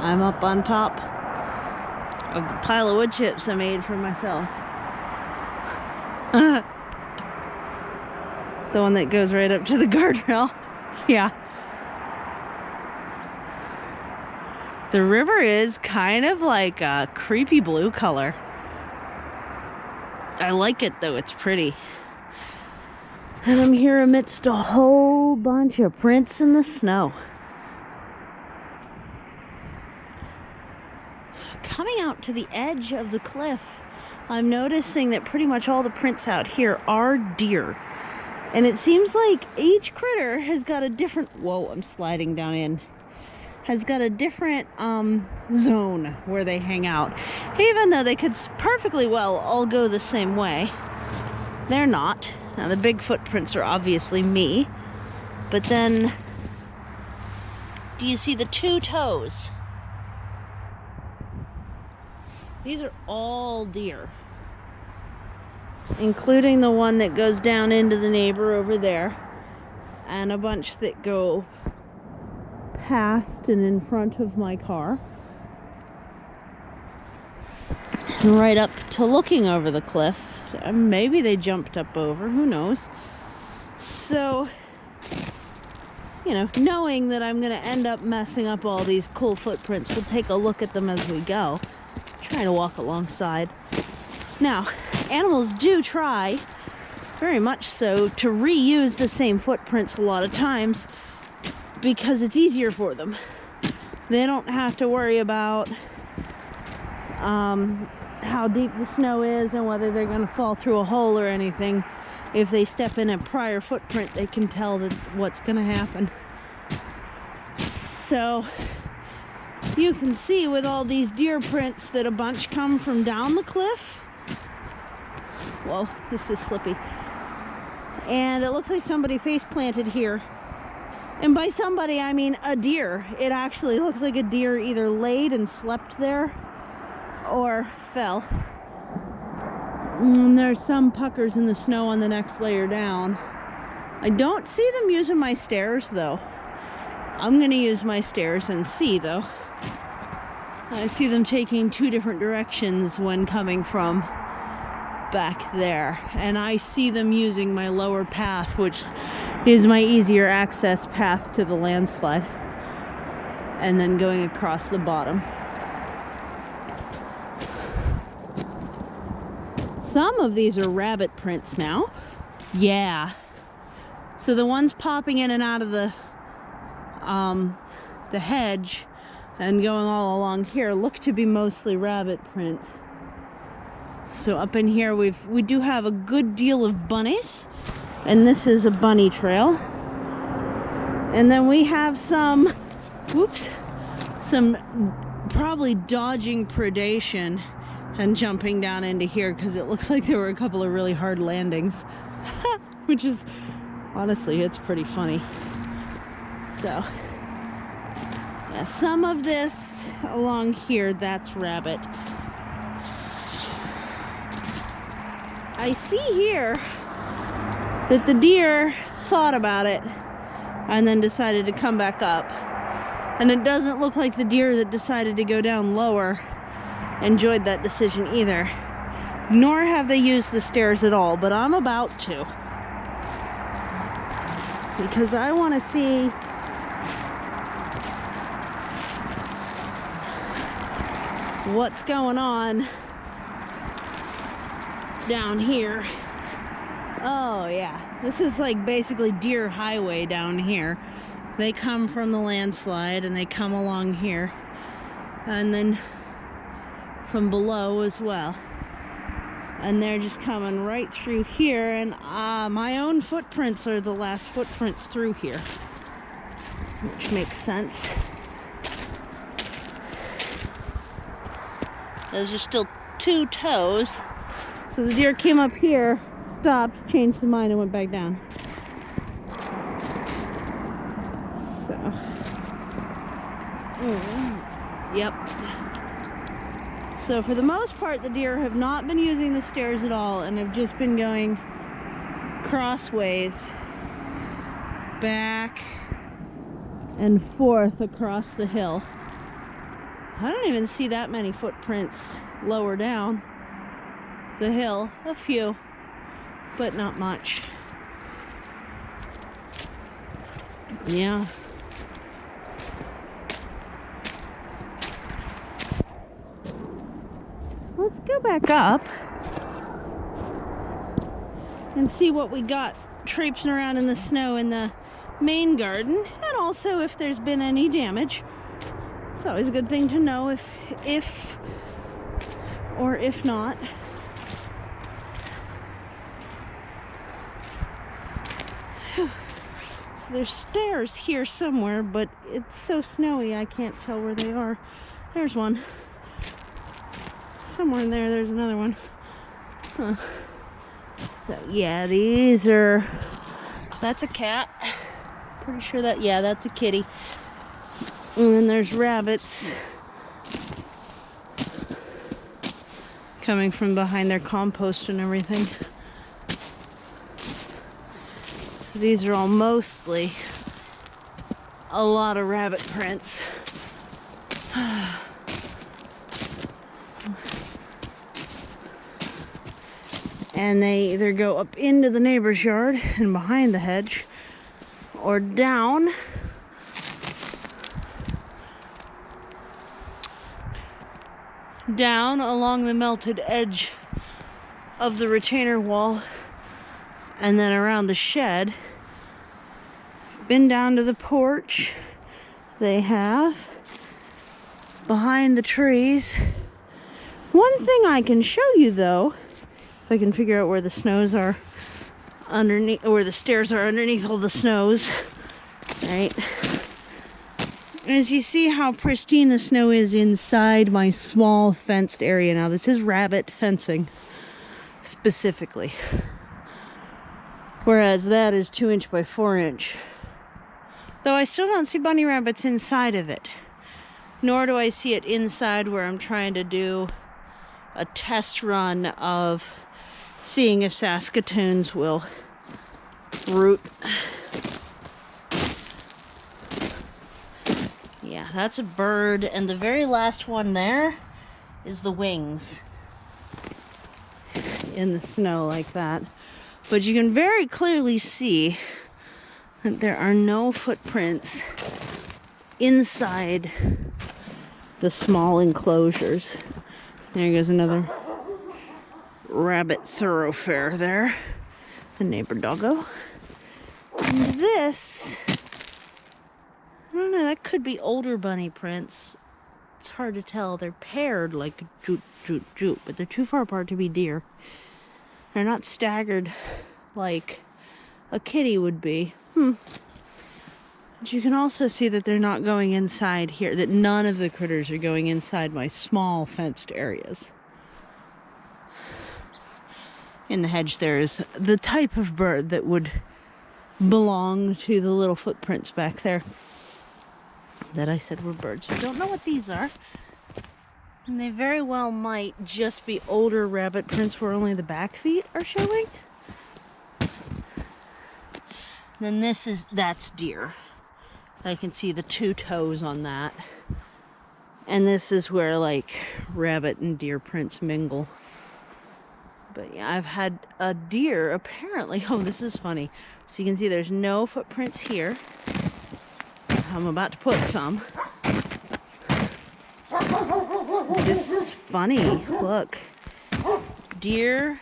I'm up on top of the pile of wood chips I made for myself. The one that goes right up to the guardrail. Yeah. The river is kind of like a creepy blue color. I like it though, it's pretty. And I'm here amidst a whole bunch of prints in the snow. Coming out to the edge of the cliff, I'm noticing that pretty much all the prints out here are deer. And it seems like each critter has got a different, whoa, I'm sliding down in, has got a different zone where they hang out. Even though they could perfectly well all go the same way, they're not. Now the big footprints are obviously me, but then do you see the two toes? These are all deer, including the one that goes down into the neighbor over there, and a bunch that go past and in front of my car, and right up to looking over the cliff. Maybe they jumped up over, who knows. So, you know, knowing that I'm going to end up messing up all these cool footprints, we'll take a look at them as we go. Try to walk alongside. Now, animals do try, very much so, to reuse the same footprints a lot of times because it's easier for them. They don't have to worry about how deep the snow is and whether they're going to fall through a hole or anything. If they step in a prior footprint, they can tell that what's going to happen. So you can see with all these deer prints that a bunch come from down the cliff. Whoa, this is slippy. And it looks like somebody face planted here. And by somebody, I mean a deer. It actually looks like a deer either laid and slept there or fell. And there's some puckers in the snow on the next layer down. I don't see them using my stairs though. I'm gonna use my stairs and see though. I see them taking two different directions when coming from back there. And I see them using my lower path, which is my easier access path to the landslide. And then going across the bottom. Some of these are rabbit prints now. Yeah. So the ones popping in and out of the hedge and going all along here look to be mostly rabbit prints. So up in here we do have a good deal of bunnies, and this is a bunny trail. And then we have some probably dodging predation and jumping down into here because it looks like there were a couple of really hard landings. Which is, honestly, it's pretty funny. So, yeah, some of this along here, that's rabbit. I see here that the deer thought about it and then decided to come back up. And it doesn't look like the deer that decided to go down lower enjoyed that decision either. Nor have they used the stairs at all, but I'm about to. Because I want to see what's going on down here. Oh yeah, this is like basically deer highway down here. They come from the landslide and they come along here, and then from below as well, and they're just coming right through here, and my own footprints are the last footprints through here, which makes sense. Those are still two toes. So the deer came up here, stopped, changed his mind, and went back down. So, yep. So for the most part, the deer have not been using the stairs at all and have just been going crossways back and forth across the hill. I don't even see that many footprints lower down the hill. A few, but not much. Yeah. Let's go back up and see what we got traipsing around in the snow in the main garden, and also if there's been any damage. It's always a good thing to know if or if not. So there's stairs here somewhere, but it's so snowy I can't tell where they are. There's one. Somewhere in there's another one. Huh. So yeah, these are, that's a cat. Pretty sure that, yeah, that's a kitty. And then there's rabbits coming from behind their compost and everything. So these are all mostly a lot of rabbit prints. And they either go up into the neighbor's yard and behind the hedge, or down along the melted edge of the retainer wall, and then around the shed. Been down to the porch. They have behind the trees. One thing I can show you though, if I can figure out where the snows are underneath, where the stairs are underneath all the snows, right? As you see how pristine the snow is inside my small fenced area. Now this is rabbit fencing specifically, whereas that is 2" by 4". Though I still don't see bunny rabbits inside of it, nor do I see it inside where I'm trying to do a test run of seeing if Saskatoons will root. Yeah, that's a bird, and the very last one there is the wings in the snow like that. But you can very clearly see that there are no footprints inside the small enclosures. There goes another rabbit thoroughfare there. The neighbor doggo. And this, I don't know, that could be older bunny prints. It's hard to tell. They're paired like joot, joot, joot, but they're too far apart to be deer. They're not staggered like a kitty would be. But you can also see that they're not going inside here, that none of the critters are going inside my small fenced areas. In the hedge there is the type of bird that would belong to the little footprints back there that I said were birds. I don't know what these are. And they very well might just be older rabbit prints where only the back feet are showing. Then that's deer. I can see the 2 toes on that. And this is where like rabbit and deer prints mingle. But yeah, I've had a deer apparently. Oh, this is funny. So you can see there's no footprints here. I'm about to put some. This is funny. Look. Deer.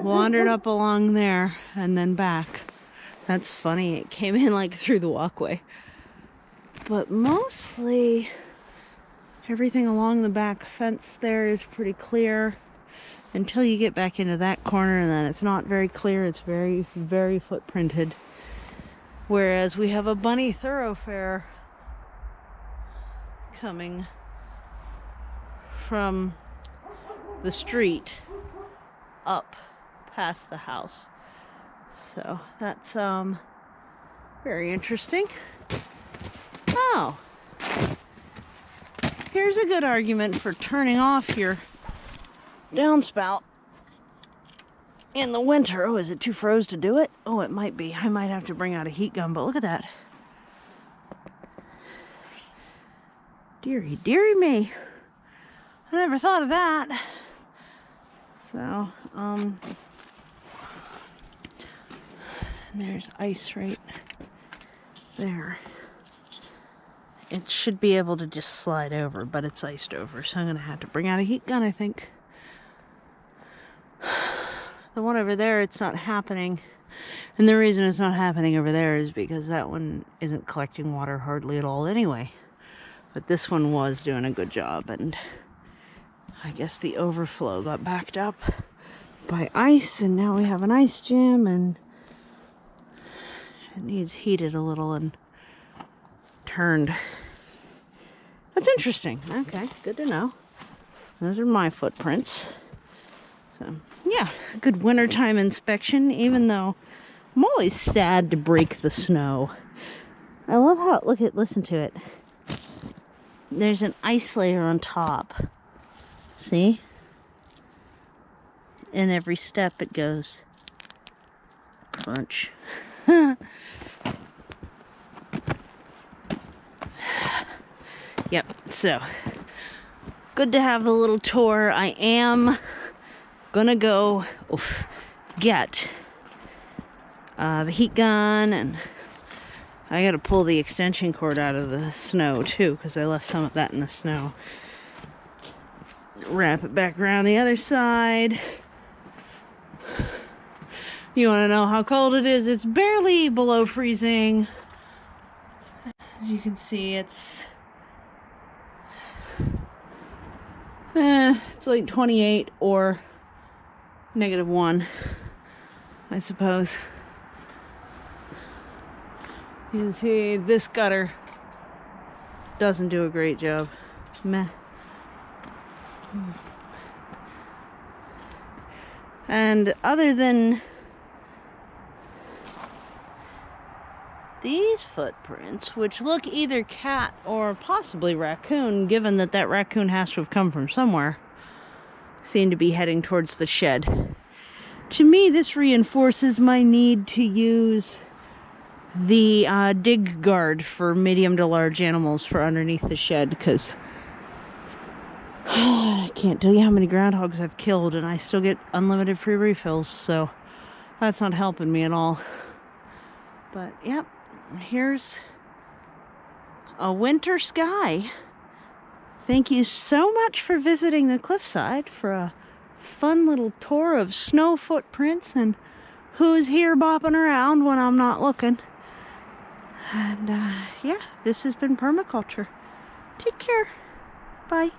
Wandered up along there and then back. That's funny. It came in like through the walkway. But mostly everything along the back fence there is pretty clear until you get back into that corner, and then it's not very clear. It's very, very footprinted. Whereas we have a bunny thoroughfare coming from the street up past the house. So that's very interesting. Oh, here's a good argument for turning off your downspout in the winter. Oh, is it too froze to do it? Oh, it might be. I might have to bring out a heat gun, but look at that. Dearie, dearie me. I never thought of that. So, there's ice right there. It should be able to just slide over, but it's iced over, so I'm gonna have to bring out a heat gun, I think. The one over there, it's not happening. And the reason it's not happening over there is because that one isn't collecting water hardly at all anyway. But this one was doing a good job, and I guess the overflow got backed up by ice, and now we have an ice jam, and it needs heated a little and turned. That's interesting. Okay, good to know. Those are my footprints. So, yeah, a good wintertime inspection, even though I'm always sad to break the snow. I love how, listen to it. There's an ice layer on top. See? And every step it goes crunch. Yep, so good to have the little tour. I am gonna go get the heat gun, and I gotta pull the extension cord out of the snow too, because I left some of that in the snow. Wrap it back around the other side. You want to know how cold it is? It's barely below freezing. As you can see, it's like 28 or -1, I suppose. You can see this gutter doesn't do a great job. Meh. And other than these footprints, which look either cat or possibly raccoon, given that that raccoon has to have come from somewhere, seem to be heading towards the shed. To me, this reinforces my need to use the dig guard for medium to large animals for underneath the shed, because I can't tell you how many groundhogs I've killed, and I still get unlimited free refills, so that's not helping me at all. But, yep, here's a winter sky. Thank you so much for visiting the cliffside for a fun little tour of snow footprints and who's here bopping around when I'm not looking. And, yeah, this has been Permaculture. Take care. Bye.